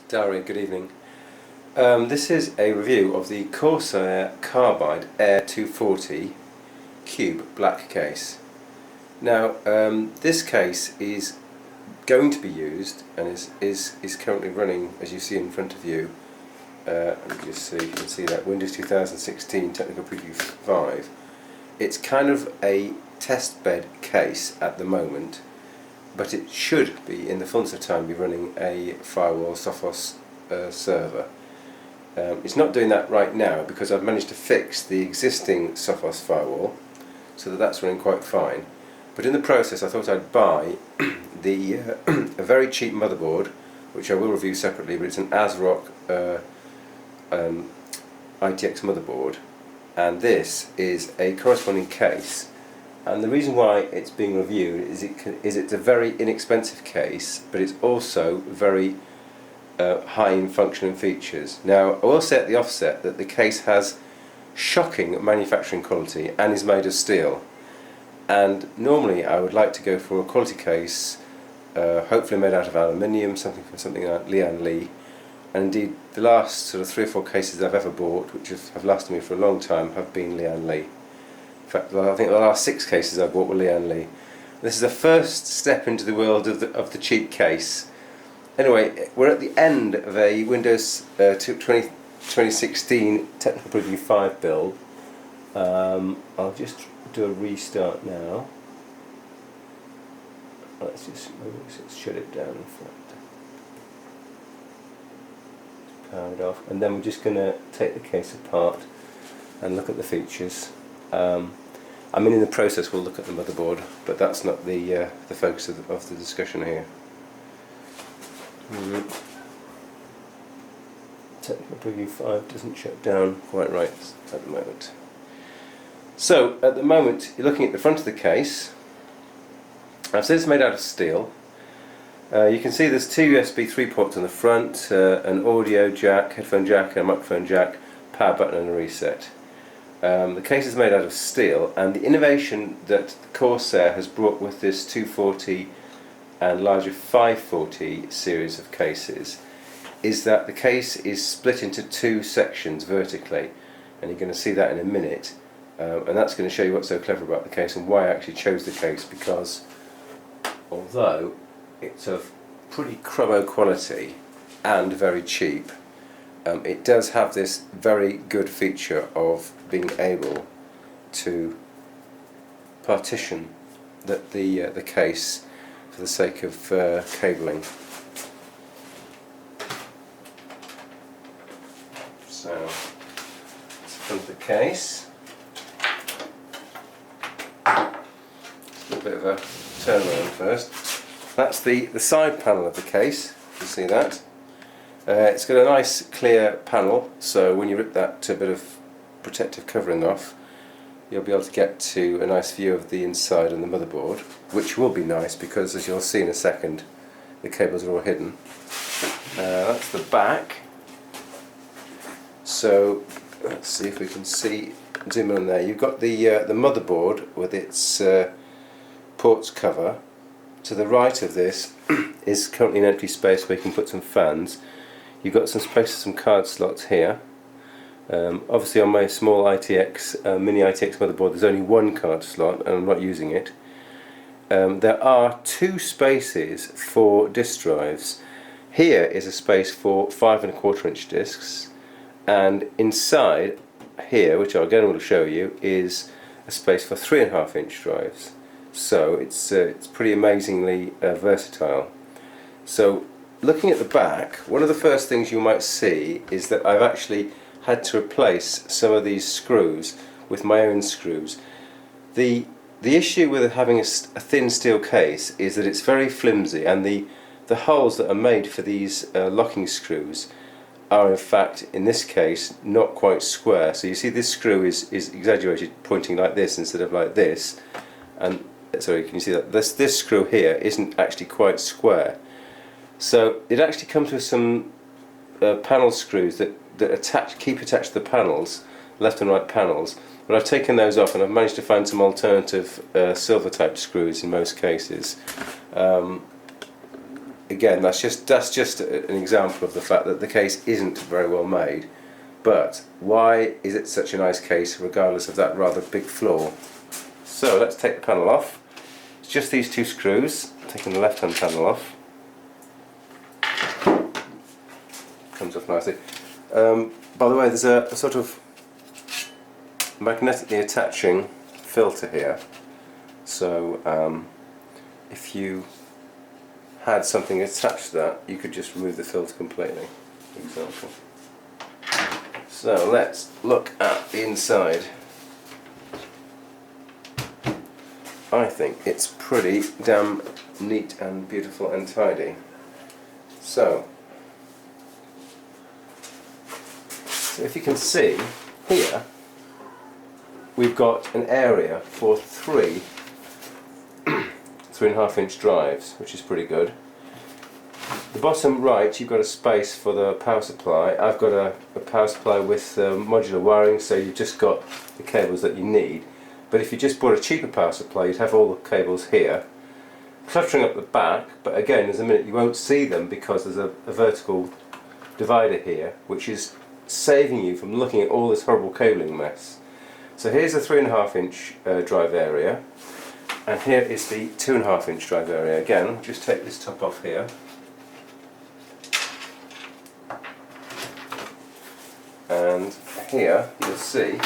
Darry, good evening. This is a review of the Corsair Carbide Air 240 Cube black case. Now this case is going to be used and is currently running, as you see in front of you. Let me just see, you can see that Windows 2016 Technical Preview 5. It's kind of a test bed case at the moment, but it should be, in the fullness of time, be running a firewall Sophos server. It's not doing that right now because I've managed to fix the existing Sophos firewall, so that's running quite fine. But in the process, I thought I'd buy a very cheap motherboard, which I will review separately, but it's an ASRock ITX motherboard, and this is a corresponding case. And the reason why it's being reviewed is it's a very inexpensive case, but it's also very high in function and features. Now, I will say at the offset that the case has shocking manufacturing quality and is made of steel. And normally I would like to go for a quality case, hopefully made out of aluminium, something like Lian Li. And indeed, the last sort of 3 or 4 cases I've ever bought, which have lasted me for a long time, have been Lian Li. In fact, I think the last 6 cases I bought were Lian Li. This is the first step into the world of the cheap case. Anyway, we're at the end of a Windows 2016 Technical Preview 5 build. I'll just do a restart now. Let's just shut it down in fact. Power it off, and then we're just going to take the case apart and look at the features. I mean, in the process we'll look at the motherboard, but that's not the focus of the discussion here. Technical Preview 5 doesn't shut down quite right at the moment. So at the moment you're looking at the front of the case. I've said it's made out of steel. You can see there's 2 USB 3 ports on the front, an audio jack, headphone jack, and a microphone jack, power button and a reset. The case is made out of steel, and the innovation that Corsair has brought with this 240 and larger 540 series of cases is that the case is split into 2 sections vertically, and you're going to see that in a minute, and that's going to show you what's so clever about the case and why I actually chose the case, because although it's of pretty crummo quality and very cheap, it does have this very good feature of being able to partition the case for the sake of cabling. So let's front the case. Let's do a bit of a turnaround first. That's the side panel of the case. You can see that. It's got a nice clear panel, so when you rip that bit of protective covering off, you'll be able to get to a nice view of the inside and the motherboard, which will be nice because, as you'll see in a second, the cables are all hidden. That's the back. So let's see if we can zoom in on there. You've got the motherboard with its ports cover. To the right of this is currently an empty space where you can put some fans. You've got some space for some card slots here. Obviously on my small ITX, mini ITX motherboard, there's only 1 card slot and I'm not using it. There are 2 spaces for disk drives. Here is a space for 5 1/4 inch discs, and inside here, which I again will show you, is a space for 3 1/2 inch drives. So it's pretty amazingly versatile. So looking at the back, one of the first things you might see is that I've actually had to replace some of these screws with my own screws. The issue with having a thin steel case is that it's very flimsy, and the holes that are made for these locking screws are in fact, in this case, not quite square. So you see this screw is exaggerated, pointing like this instead of like this, and sorry, can you see that this screw here isn't actually quite square. So it actually comes with some panel screws that keep attached to the panels, left and right panels, but I've taken those off and I've managed to find some alternative silver type screws in most cases. again, that's just an example of the fact that the case isn't very well made. But why is it such a nice case regardless of that rather big flaw? So let's take the panel off. It's just these two screws, taking the left hand panel off. Comes off nicely. By the way, there's a sort of magnetically attaching filter here, so if you had something attached to that, you could just remove the filter completely, for example. So let's look at the inside. I think it's pretty damn neat and beautiful and tidy. So if you can see here, we've got an area for three 3.5 inch drives, which is pretty good. The bottom right, you've got a space for the power supply. I've got a power supply with modular wiring, so you've just got the cables that you need. But if you just bought a cheaper power supply, you'd have all the cables here, cluttering up the back. But again, there's a minute you won't see them because there's a vertical divider here, which is saving you from looking at all this horrible cabling mess. So here's the 3.5 inch drive area, and here is the 2.5 inch drive area. Again, I'll just take this top off here. And here you'll see,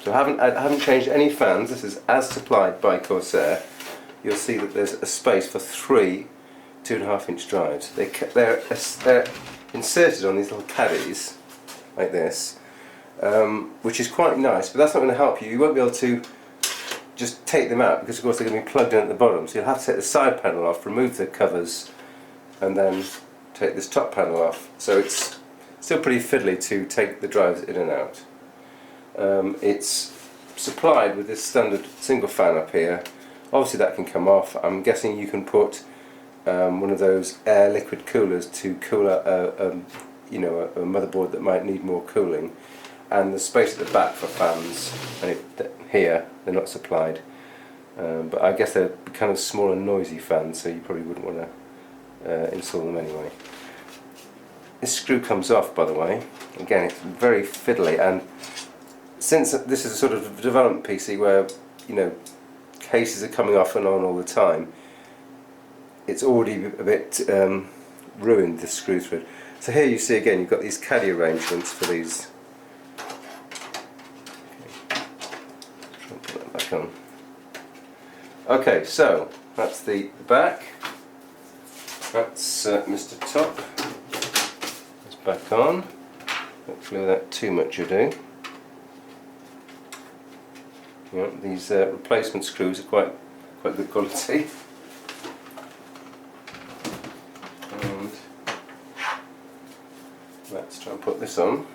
so I haven't changed any fans, this is as supplied by Corsair. You'll see that there's a space for three 2.5 inch drives. They're inserted on these little caddies like this, which is quite nice, but that's not going to help you. You won't be able to just take them out because of course they're going to be plugged in at the bottom, so you'll have to take the side panel off, remove the covers, and then take this top panel off. So it's still pretty fiddly to take the drives in and out. It's supplied with this standard single fan up here. Obviously that can come off. I'm guessing you can put one of those air liquid coolers to cool a motherboard that might need more cooling, and the space at the back for fans. And here they're not supplied, but I guess they're kind of small and noisy fans, so you probably wouldn't want to install them anyway. This screw comes off, by the way. Again, it's very fiddly, and since this is a sort of development PC where cases are coming off and on all the time, it's already a bit ruined, this screw thread. So here you see again, you've got these caddy arrangements for these. Okay. Put that back on. Okay, so that's the back. That's Mr. Top. It's back on. Hopefully without too much ado. These replacement screws are quite good quality. And let's try and put this on.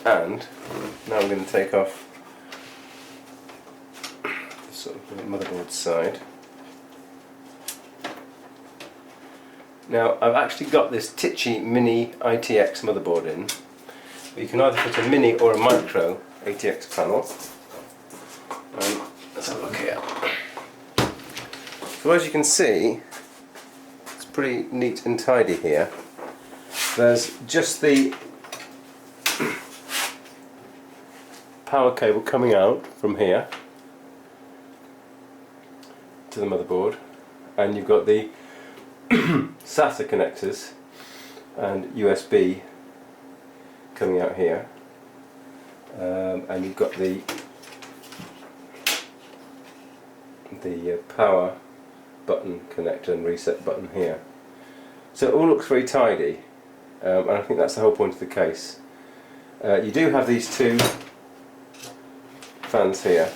And now I'm going to take off the sort of motherboard side. Now I've actually got this Tichy Mini ITX motherboard in. You can either put a mini or a micro ATX panel. Let's have a look here. So as you can see, it's pretty neat and tidy here. There's just the power cable coming out from here to the motherboard, and you've got the SATA connectors and USB coming out here, and you've got the power button connector and reset button here. So it all looks very tidy, and I think that's the whole point of the case. You do have these two fans here,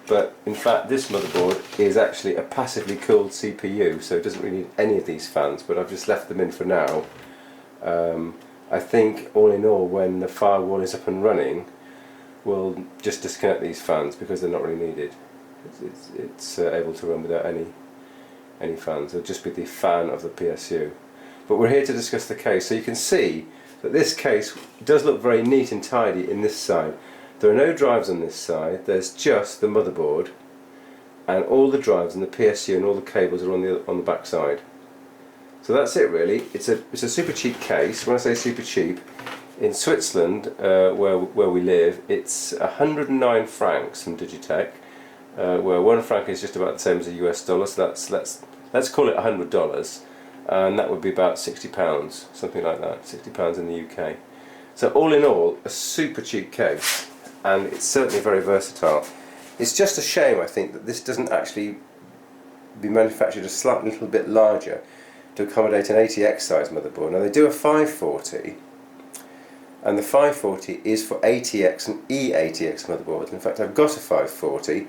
but in fact this motherboard is actually a passively cooled CPU, so it doesn't really need any of these fans, but I've just left them in for now. I think all in all, when the firewall is up and running, we'll just disconnect these fans because they're not really needed. It's able to run without any any fans. It'll just be the fan of the PSU. But we're here to discuss the case. So you can see that this case does look very neat and tidy in this side. There are no drives on this side. There's just the motherboard, and all the drives and the PSU and all the cables are on the back side. So that's it really. It's a super cheap case. When I say super cheap, in Switzerland, where we live, it's 109 francs from Digitech, where 1 franc is just about the same as a US dollar. So let's call it $100, and that would be about £60, something like that. £60 in the UK. So all in all, a super cheap case, and it's certainly very versatile. It's just a shame, I think, that this doesn't actually be manufactured a slightly little bit larger to accommodate an ATX size motherboard. Now they do a 540, and the 540 is for ATX and eATX motherboards. In fact, I've got a 540,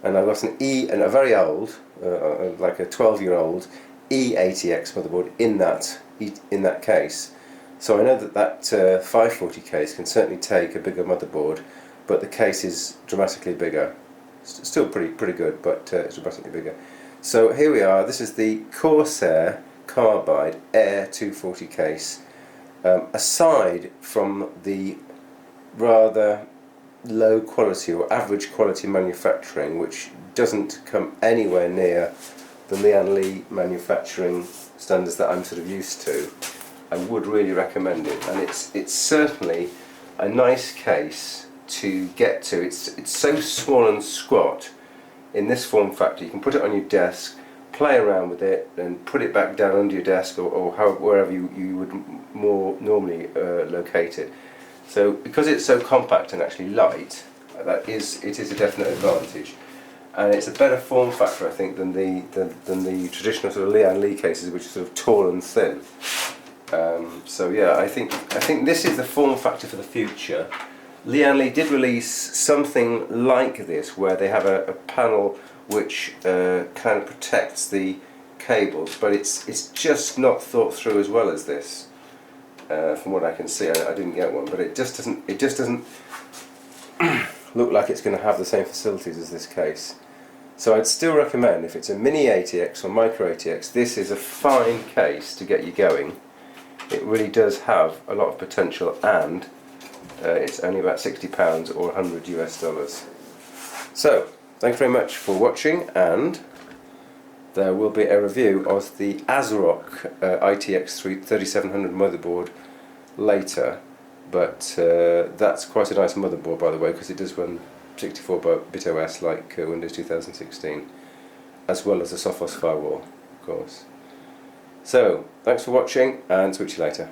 and I've got an and a very old, like a 12-year-old eATX motherboard in that case. So I know that 540 case can certainly take a bigger motherboard, but the case is dramatically bigger. Still pretty good, but it's dramatically bigger. So here we are. This is the Corsair Carbide Air 240 case. Aside from the rather low quality or average quality manufacturing, which doesn't come anywhere near the Lian Li manufacturing standards that I'm sort of used to, I would really recommend it. And it's certainly a nice case to get to. It's so small and squat in this form factor. You can put it on your desk, play around with it, and put it back down under your desk or wherever you would more normally locate it. So because it's so compact and actually light, it is a definite advantage, and it's a better form factor, I think, than the traditional sort of Lian Li cases, which are sort of tall and thin. So yeah, I think this is the form factor for the future. Lian Li did release something like this, where they have a panel which kind of protects the cables, but it's just not thought through as well as this. From what I can see, I didn't get one, but it just doesn't look like it's going to have the same facilities as this case. So I'd still recommend, if it's a mini ATX or micro ATX, this is a fine case to get you going. It really does have a lot of potential, and it's only about £60 or $100 US. So thanks very much for watching, and there will be a review of the ASRock ITX 3700 motherboard later, but that's quite a nice motherboard, by the way, because it does run 64-bit OS like Windows 2016, as well as the Sophos firewall, of course. So thanks for watching, and speak to you later.